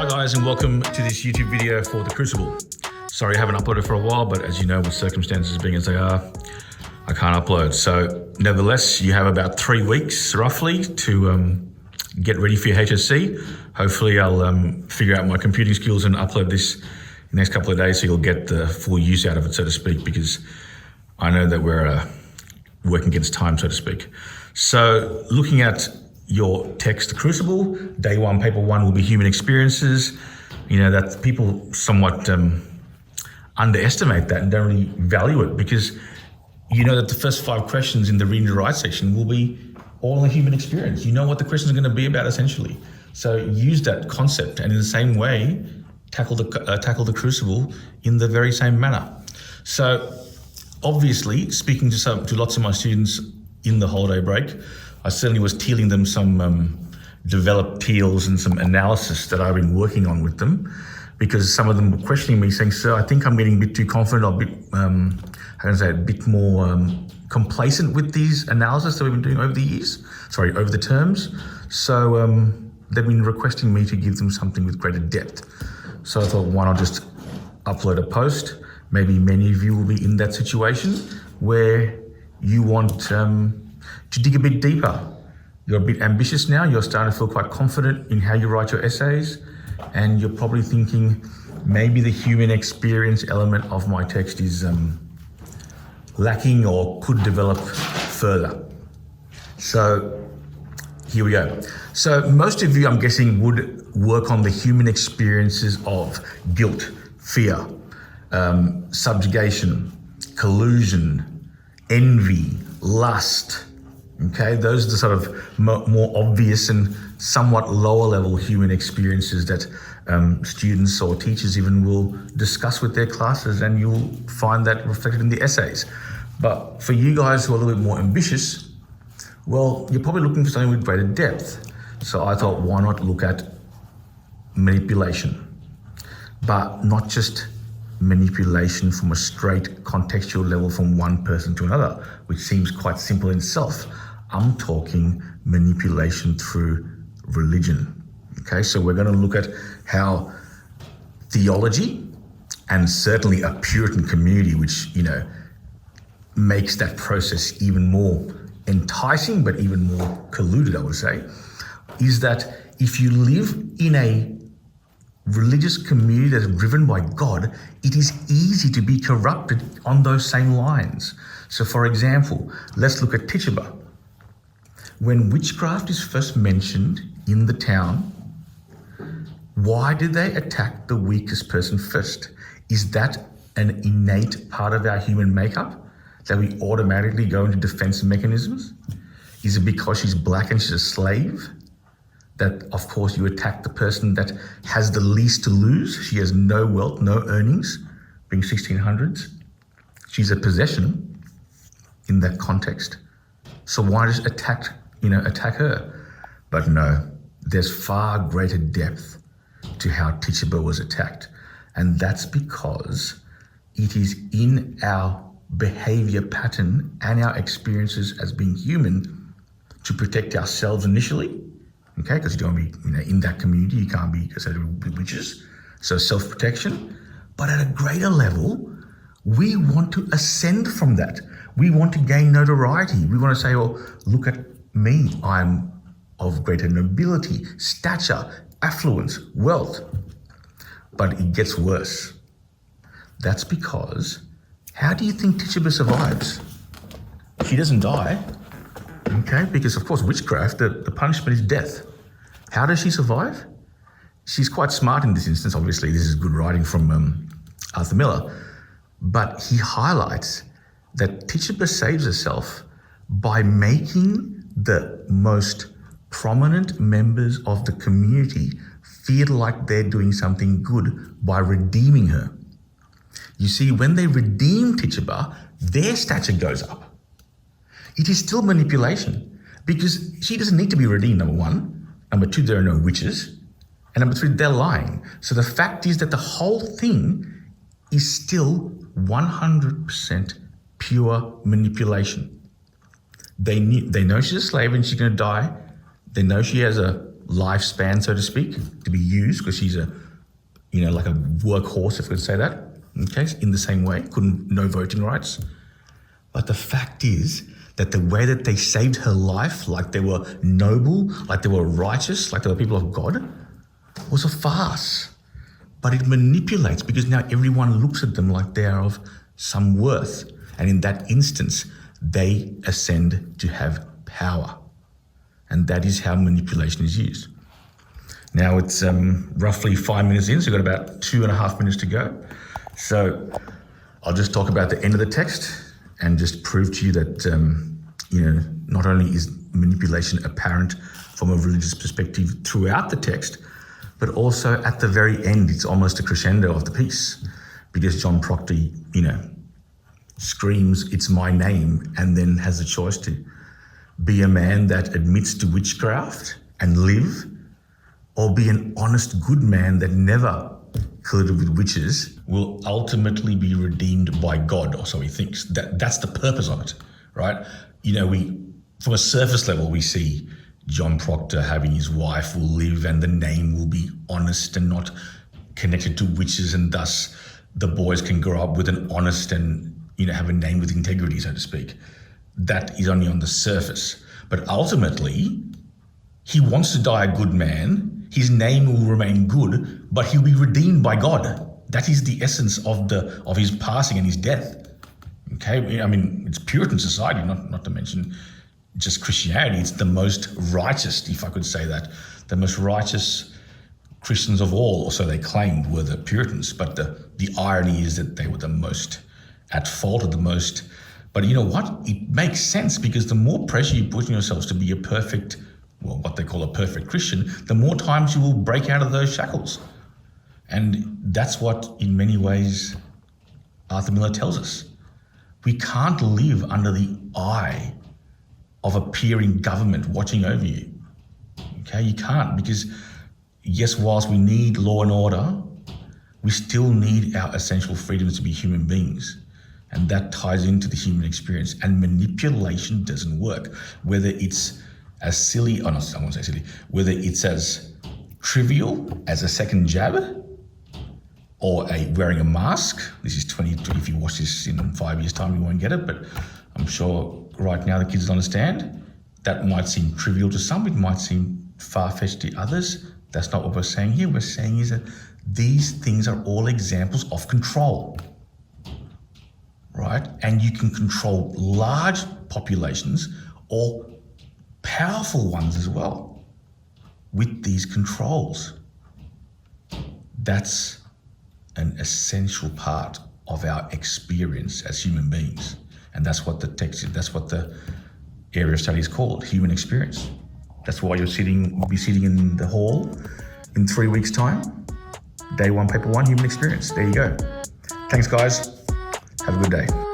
Hi guys, and welcome to this YouTube video for the Crucible. Sorry I haven't uploaded for a while, but as you know, with circumstances being as they are, I can't upload. So nevertheless, you have about 3 weeks roughly to get ready for your HSC. Hopefully I'll figure out my computing skills and upload this in the next couple of days so you'll get the full use out of it, so to speak, because I know that we're working against time, so to speak. So looking at your text, the Crucible, day one, paper one will be human experiences. You know, that people somewhat underestimate that and don't really value it, because you know that the first 5 questions in the read and write section will be all a human experience. You know what the questions are going to be about essentially. So use that concept, and in the same way, tackle the Crucible in the very same manner. So obviously, speaking to lots of my students in the holiday break, I certainly was tealing them some developed teals and some analysis that I've been working on with them, because some of them were questioning me, saying, "Sir, I think I'm getting a bit too confident, or a bit more complacent with these analysis that we've been doing over the terms." So they've been requesting me to give them something with greater depth. So I thought, why not just upload a post? Maybe many of you will be in that situation where you want to dig a bit deeper. You're a bit ambitious now. You're starting to feel quite confident in how you write your essays, and you're probably thinking maybe the human experience element of my text is lacking or could develop further. So here we go. So most of you, I'm guessing, would work on the human experiences of guilt, fear, subjugation, collusion, envy, lust. Okay, those are the sort of more obvious and somewhat lower level human experiences that students or teachers even will discuss with their classes, and you'll find that reflected in the essays. But for you guys who are a little bit more ambitious, well, you're probably looking for something with greater depth. So I thought, why not look at manipulation? But not just manipulation from a straight contextual level from one person to another, which seems quite simple in itself. I'm talking manipulation through religion. Okay, so we're going to look at how theology, and certainly a Puritan community, which, you know, makes that process even more enticing, but even more colluded, I would say, is that if you live in a religious community that is driven by God, it is easy to be corrupted on those same lines. So for example, let's look at Tituba. When witchcraft is first mentioned in the town, why did they attack the weakest person first? Is that an innate part of our human makeup, that we automatically go into defense mechanisms? Is it because she's black and she's a slave that, of course, you attack the person that has the least to lose? She has no wealth, no earnings, being 1600s. She's a possession in that context. So why just attack her? But no, there's far greater depth to how Tituba was attacked. And that's because it is in our behavior pattern and our experiences as being human to protect ourselves initially. Okay, because you don't want to be in that community, you can't be considered witches. So self-protection. But at a greater level, we want to ascend from that. We want to gain notoriety. We want to say, "Oh, look at me. I'm of greater nobility, stature, affluence, wealth." But it gets worse. That's because, how do you think Tituba survives? She doesn't die. Okay, because of course witchcraft, the punishment is death. How does she survive? She's quite smart in this instance. Obviously, this is good writing from Arthur Miller, but he highlights that Tituba saves herself by making the most prominent members of the community feel like they're doing something good by redeeming her. You see, when they redeem Tituba, their stature goes up. It is still manipulation, because she doesn't need to be redeemed, number one. Number two, there are no witches. And number three, they're lying. So the fact is that the whole thing is still 100% pure manipulation. They know she's a slave and she's going to die. They know she has a lifespan, so to speak, to be used, because she's a, like a workhorse, if we could say that. Okay, in the same way, no voting rights. But the fact is that the way that they saved her life, like they were noble, like they were righteous, like they were people of God, was a farce. But it manipulates, because now everyone looks at them like they are of some worth. And in that instance, they ascend to have power. And that is how manipulation is used. Now it's roughly 5 minutes in, so we've got about 2.5 minutes to go. So I'll just talk about the end of the text and just prove to you that, not only is manipulation apparent from a religious perspective throughout the text, but also at the very end, it's almost a crescendo of the piece, because John Proctor, screams, "It's my name," and then has the choice to be a man that admits to witchcraft and live, or be an honest, good man that never colluded with witches, will ultimately be redeemed by God, or so he thinks. That's the purpose of it, right? From a surface level, we see John Proctor having his wife will live and the name will be honest and not connected to witches, and thus the boys can grow up with an honest and, have a name with integrity, so to speak. That is only on the surface. But ultimately, he wants to die a good man. His name will remain good, but he'll be redeemed by God. That is the essence of his passing and his death. Okay, I mean, it's Puritan society, not to mention just Christianity. It's the most righteous, if I could say that, the most righteous Christians of all, or so they claimed, were the Puritans. But the irony is that they were the most at fault, or the most. But you know what? It makes sense, because the more pressure you put on yourselves to be a perfect, what they call a perfect Christian, the more times you will break out of those shackles. And that's what, in many ways, Arthur Miller tells us. We can't live under the eye of a peering government watching over you. Okay, you can't, because yes, whilst we need law and order, we still need our essential freedoms to be human beings. And that ties into the human experience. And manipulation doesn't work. Whether it's as silly, or not, I won't say silly, whether it's as trivial as a second jab, or wearing a mask. This is 20, if you watch this in 5 years' time, you won't get it, but I'm sure right now the kids understand. That might seem trivial to some, it might seem far-fetched to others. That's not what we're saying here. We're saying is that these things are all examples of control, right? And you can control large populations or powerful ones as well with these controls. That's an essential part of our experience as human beings. And that's what the text, that's what the area of study is called, human experience. That's why we'll be sitting in the hall in 3 weeks' time. Day 1, paper 1, human experience. There you go. Thanks, guys. Have a good day.